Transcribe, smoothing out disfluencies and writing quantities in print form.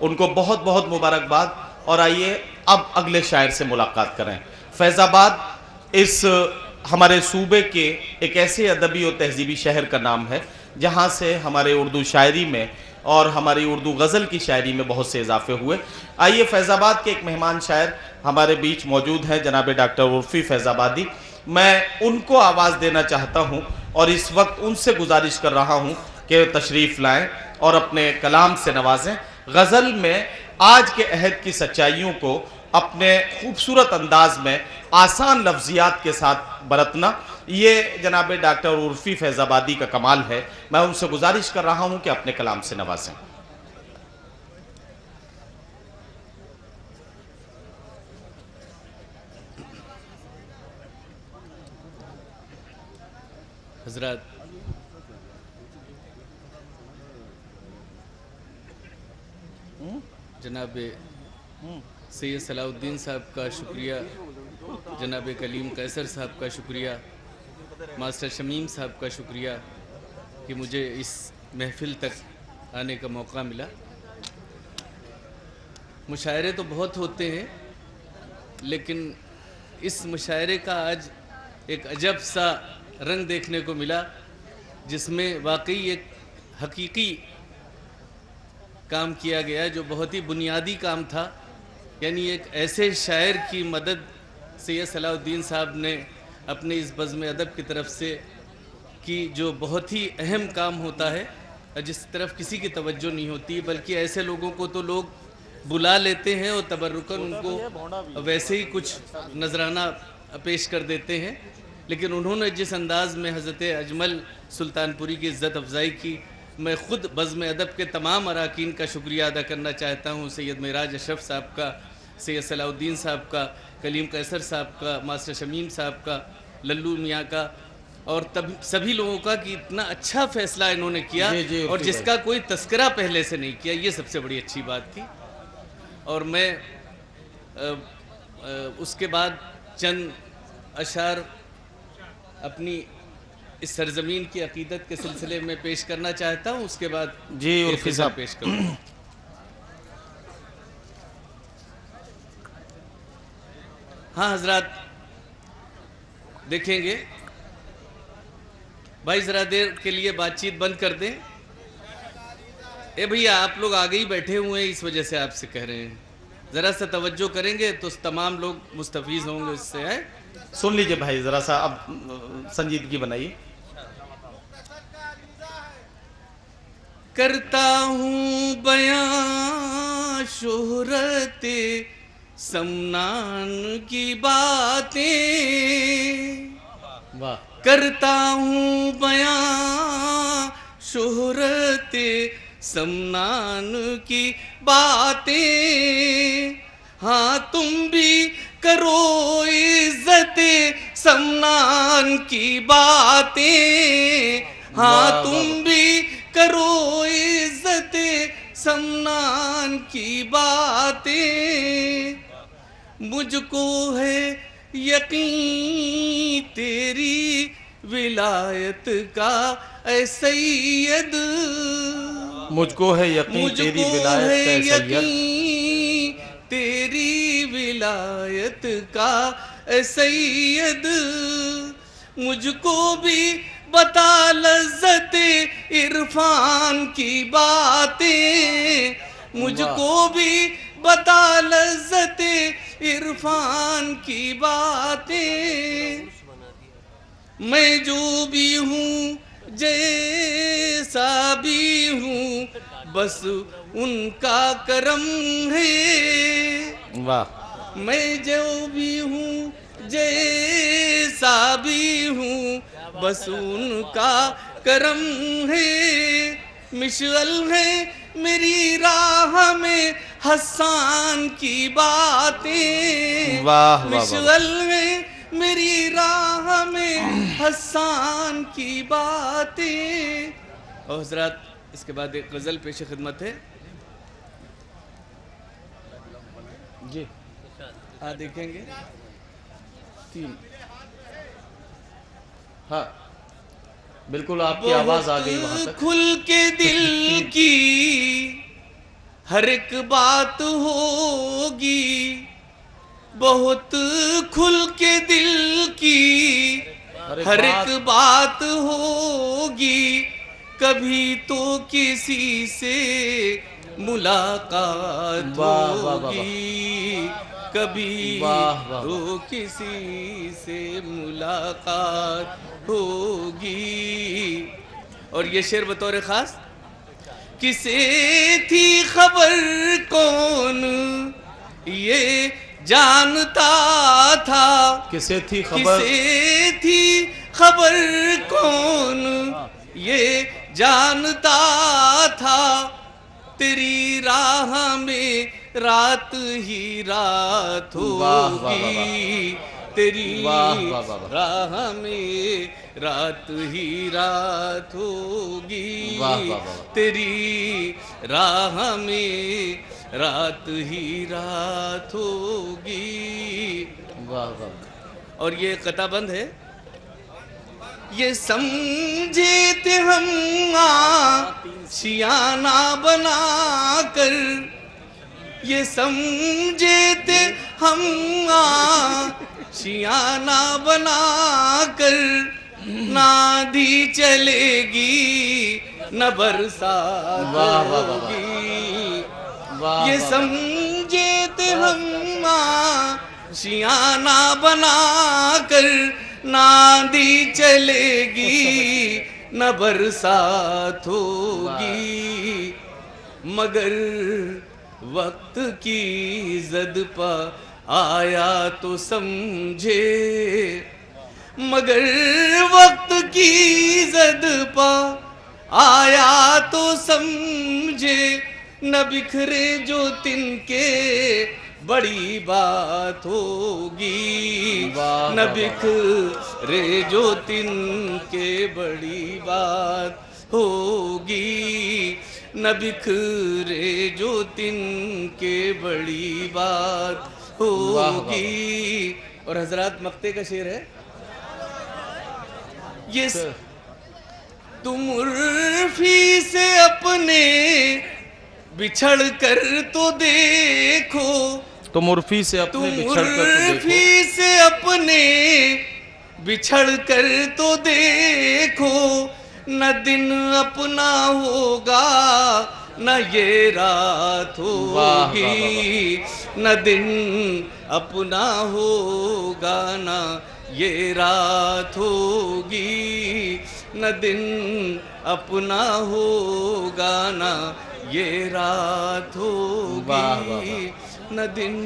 ان کو بہت بہت مبارکباد. اور آئیے اب اگلے شاعر سے ملاقات کریں. فیض آباد اس ہمارے صوبے کے ایک ایسے ادبی و تہذیبی شہر کا نام ہے جہاں سے ہمارے اردو شاعری میں اور ہماری اردو غزل کی شاعری میں بہت سے اضافے ہوئے. آئیے فیض آباد کے ایک مہمان شاعر ہمارے بیچ موجود ہیں جناب ڈاکٹر عرفی فیض آبادی. میں ان کو آواز دینا چاہتا ہوں اور اس وقت ان سے گزارش کر رہا ہوں کہ تشریف لائیں اور اپنے کلام سے نوازیں. غزل میں آج کے عہد کی سچائیوں کو اپنے خوبصورت انداز میں آسان لفظیات کے ساتھ برتنا یہ جناب ڈاکٹر عرفی فیض آبادی کا کمال ہے. میں ان سے گزارش کر رہا ہوں کہ اپنے کلام سے نوازیں. حضرات، جناب سید صلاح الدین صاحب کا شکریہ، جناب کلیم قیصر صاحب کا شکریہ، ماسٹر شمیم صاحب کا شکریہ کہ مجھے اس محفل تک آنے کا موقع ملا. مشاعرے تو بہت ہوتے ہیں لیکن اس مشاعرے کا آج ایک عجب سا رنگ دیکھنے کو ملا جس میں واقعی ایک حقیقی کام کیا گیا جو بہت ہی بنیادی کام تھا. یعنی ایک ایسے شاعر کی مدد سید صلاح الدین صاحب نے اپنے اس بزم ادب کی طرف سے کی جو بہت ہی اہم کام ہوتا ہے جس طرف کسی کی توجہ نہیں ہوتی، بلکہ ایسے لوگوں کو تو لوگ بلا لیتے ہیں اور تبرکاً ان کو ویسے ہی کچھ نذرانہ پیش کر دیتے ہیں. لیکن انہوں نے جس انداز میں حضرت اجمل سلطان پوری کی عزت افزائی کی، میں خود بزم ادب کے تمام اراکین کا شکریہ ادا کرنا چاہتا ہوں. سید معراج اشرف صاحب کا، سید صلاح الدین صاحب کا، کلیم قیصر صاحب کا، ماسٹر شمیم صاحب کا، للو میاں کا، اور سبھی لوگوں کا کہ اتنا اچھا فیصلہ انہوں نے کیا اور جس کا کوئی تذکرہ پہلے سے نہیں کیا. یہ سب سے بڑی اچھی بات تھی. اور میں اس کے بعد چند اشعار اپنی اس سرزمین کی عقیدت کے سلسلے میں پیش کرنا چاہتا ہوں. اس کے بعد ایک غزل پیش کروں. ہاں حضرات دیکھیں گے. بھائی ذرا دیر کے لیے بات چیت بند کر دیں. اے بھیا آپ لوگ آگے ہی بیٹھے ہوئے ہیں، اس وجہ سے آپ سے کہہ رہے ہیں. ذرا سا توجہ کریں گے تو تمام لوگ مستفیض ہوں گے اس سے. ہے سن لیجئے بھائی، ذرا سا اب سنجیدگی بنائیے. کرتا ہوں بیان شہرت سمنان کی باتیں، واہ. کرتا ہوں بیان شہرت سمنان کی باتیں. ہاں تم بھی کرو عزت سمنان کی باتیں. ہاں تم بھی کرو عزت سمنان کی باتیں. مجھ کو ہے یقین تیری ولایت کا اے سید، مجھ کو ہے یقین تیری ولایت کا اے سید، تیری ولایت کا اے سید. مجھ کو بھی بتا لذت عرفان کی باتیں، مجھ کو بھی بتا لذت عرفان کی باتیں. میں جو بھی ہوں جیسا بھی ہوں بس ان کا کرم ہے. واہ. میں جو بھی ہوں جیسا بھی ہوں بس ان کا کرم ہے. مشعل ہے میری راہ میں حسان کی باتیں، مشعل ہے میری راہ میں حسان کی باتیں. اور حضرات اس کے بعد ایک غزل پیش خدمت ہے. جی دیکھیں گے. ہاں بالکل آپ کی آواز آ گئی وہاں تک. کھل کے دل کی ہر ایک بات ہوگی بہت کھل کے دل کی، ہر ایک بات ہوگی کبھی تو کسی سے ملاقات ہوگی، کبھی تو کسی سے ملاقات ہوگی۔ اور یہ شعر بطور خاص، کسے تھی خبر کون یہ جانتا تھا، کسے تھی خبر، کسے تھی خبر کون یہ جانتا تھا، تیری راہ میں رات ہی رات ہوگی، تیری راہ میں رات ہی رات ہوگی، تیری راہ میں رات ہی رات ہوگی۔ اور یہ قطع بند ہے، یہ سمجھے تھے ہم آشیانہ بنا کر، یہ سمجھے تھے ہم آشیانہ بنا کر، نہ آندھی چلے گی نہ برسات ہوگی، یہ سمجھے تھے ہم آشیانہ بنا کر، نہ آندھی چلے گی نہ برسات ہوگی، مگر وقت کی زد پا آیا تو سمجھے، مگر وقت کی زد پا آیا تو سمجھے، نہ بکھرے جو تن کے بڑی بات ہوگی، نہ بکھرے جو تن کے بڑی بات ہوگی، نہ بکھرے جو تن کے بڑی بات ہوگی۔ اور حضرات مقطع کا شعر ہے، یہ تم عرفی سے اپنے بچھڑ کر تو دیکھو، تم عرفی سے اپنے بچھڑ کر تو دیکھو، عرفی سے اپنے بچھڑ کر تو دیکھو، نہ دن اپنا ہوگا نہ یہ رات ہوگی، نہ دن اپنا ہوگا نہ یہ رات ہوگی، نہ دن اپنا ہوگا نہ یہ رات ہوگی، نہ دن